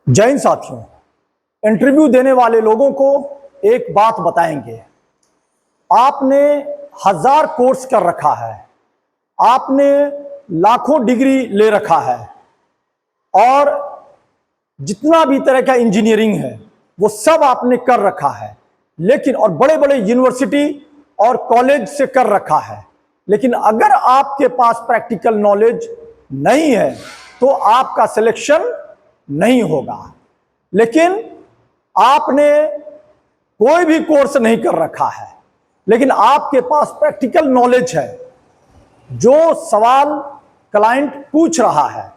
जय हिंद साथियों, इंटरव्यू देने वाले लोगों को एक बात बताएंगे। आपने 1000 कोर्स कर रखा है, आपने लाखों डिग्री ले रखा है और जितना भी तरह का इंजीनियरिंग है वो सब आपने कर रखा है, लेकिन और बड़े बड़े यूनिवर्सिटी और कॉलेज से कर रखा है, लेकिन अगर आपके पास प्रैक्टिकल नॉलेज नहीं है तो आपका सिलेक्शन नहीं होगा। लेकिन आपने कोई भी कोर्स नहीं कर रखा है, लेकिन आपके पास प्रैक्टिकल नॉलेज है। जो सवाल क्लाइंट पूछ रहा है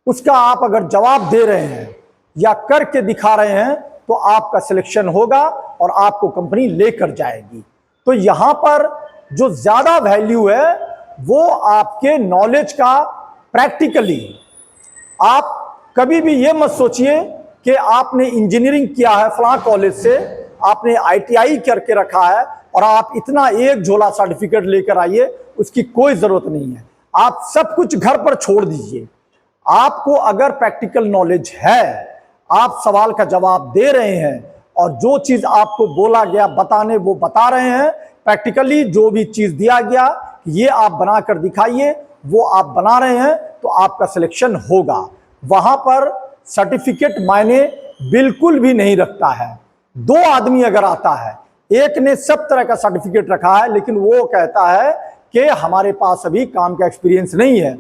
उसका आप अगर जवाब दे रहे हैं या करके दिखा रहे हैं तो आपका सिलेक्शन होगा और आपको कंपनी लेकर जाएगी। तो यहां पर जो ज्यादा वैल्यू है वो आपके नॉलेज का प्रैक्टिकली। आप कभी भी ये मत सोचिए कि आपने इंजीनियरिंग किया है फलां कॉलेज से, आपने आईटीआई करके रखा है और आप इतना एक झोला सर्टिफिकेट लेकर आइए, उसकी कोई जरूरत नहीं है। आप सब कुछ घर पर छोड़ दीजिए। आपको अगर प्रैक्टिकल नॉलेज है, आप सवाल का जवाब दे रहे हैं और जो चीज आपको बोला गया बताने वो बता रहे हैं, प्रैक्टिकली जो भी चीज दिया गया ये आप बनाकर दिखाइए, वो आप बना रहे हैं, तो आपका सिलेक्शन होगा। वहां पर सर्टिफिकेट मायने बिल्कुल भी नहीं रखता है। दो आदमी अगर आता है, एक ने सब तरह का सर्टिफिकेट रखा है लेकिन वो कहता है कि हमारे पास अभी काम का एक्सपीरियंस नहीं है,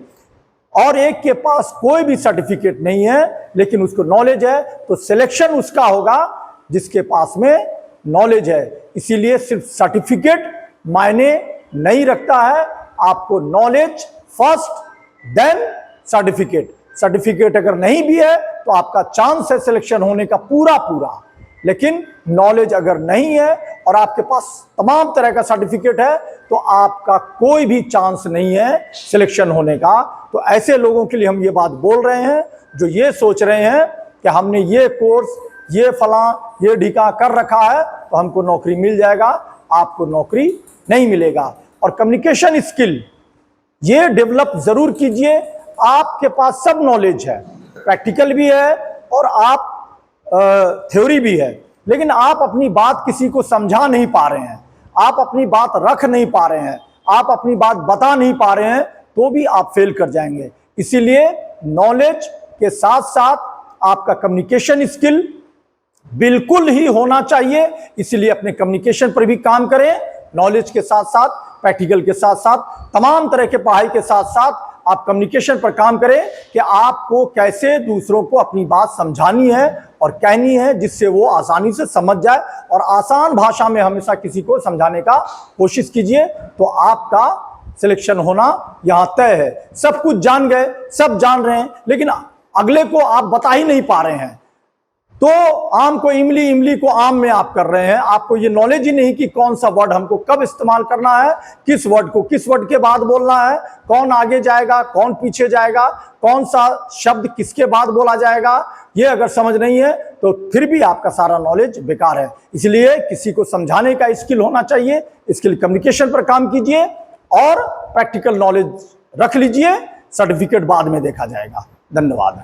और एक के पास कोई भी सर्टिफिकेट नहीं है लेकिन उसको नॉलेज है, तो सिलेक्शन उसका होगा जिसके पास में नॉलेज है। इसीलिए सिर्फ सर्टिफिकेट मायने नहीं रखता है, आपको knowledge first then certificate. Certificate अगर नहीं भी है तो आपका चांस है सिलेक्शन होने का पूरा पूरा, लेकिन नॉलेज अगर नहीं है और आपके पास तमाम तरह का सर्टिफिकेट है तो आपका कोई भी चांस नहीं है सिलेक्शन होने का। तो ऐसे लोगों के लिए हम ये बात बोल रहे हैं जो ये सोच रहे हैं कि हमने ये कोर्स, ये फलां, ये ढिका कर रखा है तो हमको नौकरी मिल जाएगा। आपको नौकरी नहीं मिलेगा। और कम्युनिकेशन स्किल ये डेवलप जरूर कीजिए। आपके पास सब नॉलेज है, प्रैक्टिकल भी है और आप थ्योरी भी है, लेकिन आप अपनी बात किसी को समझा नहीं पा रहे हैं, आप अपनी बात रख नहीं पा रहे हैं, आप अपनी बात बता नहीं पा रहे हैं, तो भी आप फेल कर जाएंगे। इसीलिए नॉलेज के साथ साथ आपका कम्युनिकेशन स्किल बिल्कुल ही होना चाहिए। इसलिए अपने कम्युनिकेशन पर भी काम करें, नॉलेज के साथ साथ, प्रैक्टिकल के साथ साथ, तमाम तरह के पढ़ाई के साथ साथ आप कम्युनिकेशन पर काम करें कि आपको कैसे दूसरों को अपनी बात समझानी है और कहनी है जिससे वो आसानी से समझ जाए, और आसान भाषा में हमेशा किसी को समझाने का कोशिश कीजिए, तो आपका सिलेक्शन होना यहां तय है। सब कुछ जान गए, सब जान रहे हैं, लेकिन अगले को आप बता ही नहीं पा रहे हैं, तो आम को इमली, इमली को आम में आप कर रहे हैं। आपको ये नॉलेज ही नहीं कि कौन सा वर्ड हमको कब इस्तेमाल करना है, किस वर्ड को किस वर्ड के बाद बोलना है, कौन आगे जाएगा, कौन पीछे जाएगा, कौन सा शब्द किसके बाद बोला जाएगा, ये अगर समझ नहीं है तो फिर भी आपका सारा नॉलेज बेकार है। इसलिए किसी को समझाने का स्किल होना चाहिए। इसके लिए कम्युनिकेशन पर काम कीजिए और प्रैक्टिकल नॉलेज रख लीजिए। सर्टिफिकेट बाद में देखा जाएगा। धन्यवाद।